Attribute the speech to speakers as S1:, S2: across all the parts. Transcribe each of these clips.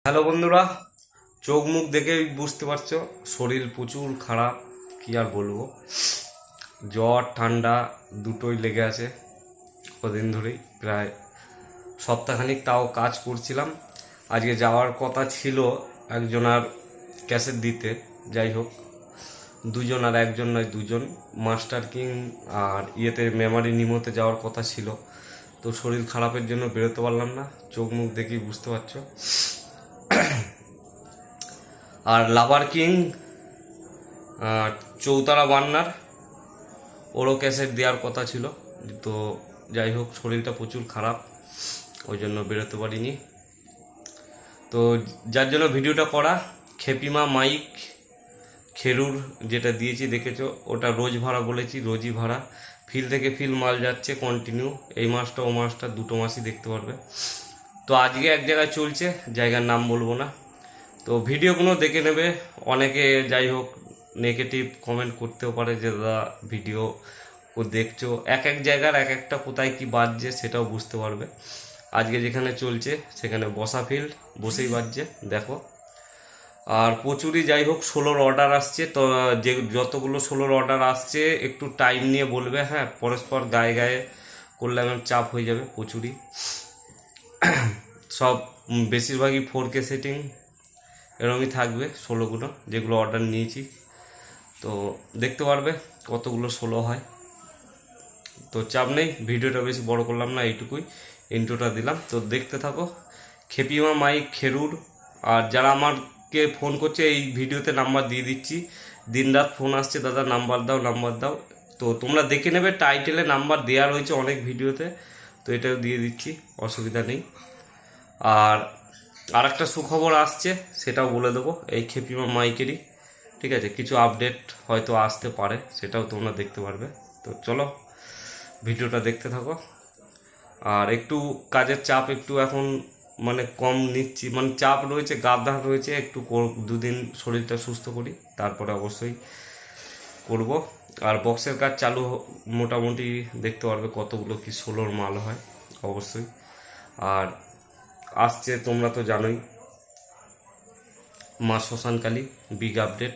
S1: Hello বন্ধুরা, চোখ মুখ দেখেই বুঝতে পারছো শরীর প্রচুর খারাপ। কি আর বলবো, জ্বর ঠান্ডা দুটোই লেগে আছে কদিন ধরেই, প্রায় সপ্তাহখানিক। তাও কাজ করছিলাম। আজকে যাওয়ার কথা ছিল একজনার ক্যাসেট দিতে, যাই হোক দুজন আর একজন নয় দুজন, মাস্টার কিং আর ইয়েতে মেমারি নিমোতে যাওয়ার কথা ছিল। তো শরীর খারাপের জন্য বেরোতে পারলাম না, চোখ মুখ দেখেই বুঝতে পারছো। আর লাভার কিং চৌতারা বান্নার ওরও ক্যাসেট দেওয়ার কথা ছিল, তো যাই হোক শরীরটা প্রচুর খারাপ, ওই জন্য বেরোতে পারিনি। তো যার জন্য ভিডিওটা করা, খেপিমা মাইক খেরুর যেটা দিয়েছি দেখেছো, ওটা রোজ ভাড়া বলেছি, রোজই ভাড়া। ফিল থেকে ফিল মাল যাচ্ছে কন্টিনিউ, এই মাসটা ও মাসটা দুটো মাসই দেখতে পারবে। তো আজকে এক জায়গায় চলছে, জায়গার নাম বলবো না। তো ভিডিওগুলো দেখে নেবে। অনেকে যাই হোক নেগেটিভ কমেন্ট করতেও পারে যে দাদা ভিডিও ও দেখছো, এক এক জায়গার এক একটা কোথায় কি বাজছে সেটাও বুঝতে পারবে। আজকে যেখানে চলছে সেখানে বসা ফিল্ড, বসেই বাজছে দেখো। আর প্রচুরই যাই হোক 16র অর্ডার আসছে, তো যে যতগুলো 16র অর্ডার আসছে একটু টাইম নিয়ে বলবে, হ্যাঁ পরস্পর গায়ে গায়ে করলে আমার চাপ হয়ে যাবে প্রচুরই। সব বেশিরভাগই 4K সেটিং এরকমই থাকবে 16গুলো যেগুলো অর্ডার নিয়েছি। তো দেখতে পারবে কতগুলো 16 হয়। তো চাপ নেই, ভিডিওটা বেশি বড় করলাম না, এইটুকুই ইন্ট্রোটা দিলাম। তো দেখতে থাকো। খেপিমা মাইক খেরুর। আর যারা আমাকে ফোন করছে এই ভিডিওতে নাম্বার দিয়ে দিচ্ছি, দিনরাত ফোন আসছে দাদা নাম্বার দাও নাম্বার দাও। তো তোমরা দেখে নেবে, টাইটেলে নাম্বার দেওয়া রয়েছে অনেক ভিডিওতে, তো এটাও দিয়ে দিচ্ছি, অসুবিধা নেই। আর একটা সুখবর আসছে, সেটাও বলে দেবো এই খেপিমা মাইকেরই, ঠিক আছে? কিছু আপডেট হয়তো আসতে পারে, সেটাও তোমরা দেখতে পারবে। তো চলো ভিডিওটা দেখতে থাকো। আর একটু কাজের চাপ একটু এখন মানে কম নিচ্ছি, মানে চাপ রয়েছে, গাদা রয়েছে, একটু দুদিন শরীরটা সুস্থ করি, তারপরে অবশ্যই করব। আর বক্সের কাজ চালু মোটামুটি দেখতে পারবে কতগুলো কি 16র মাল হয় অবশ্যই। আর আসছে তোমরা তো জানোই মা শ্মশানকালী বিগ আপডেট,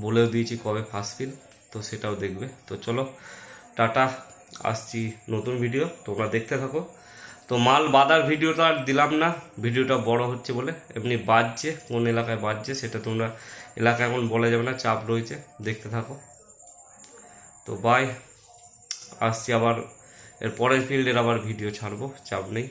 S1: বলেও দিয়েছি কবে ফার্স্ট ফিল, তো সেটাও দেখবে। তো চলো টাটা, আসছি নতুন ভিডিও, তোমরা দেখতে থাকো। তো মাল বাঁধার ভিডিওটা আর দিলাম না, ভিডিওটা বড় হচ্ছে বলে। এমনি বাজছে, কোন এলাকায় বাজছে সেটা তোমরা এলাকা এখন বলা যাবে না, চাপ রয়েছে, দেখতে থাকো। তো বাই, আসছি আবার এর পরের ফিল্ডের আবার ভিডিও ছাড়বো, চাপ নেই।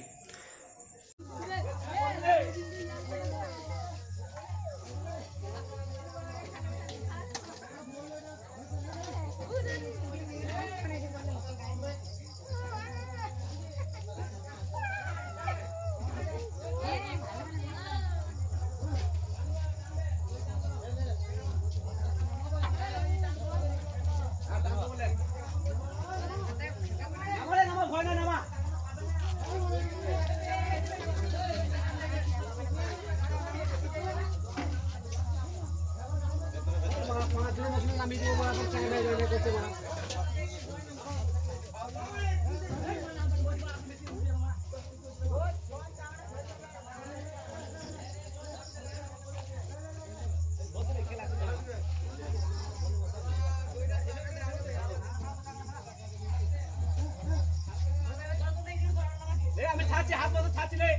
S2: আমি ছাড়ছি, হাত মতো ছাড়ছি রে।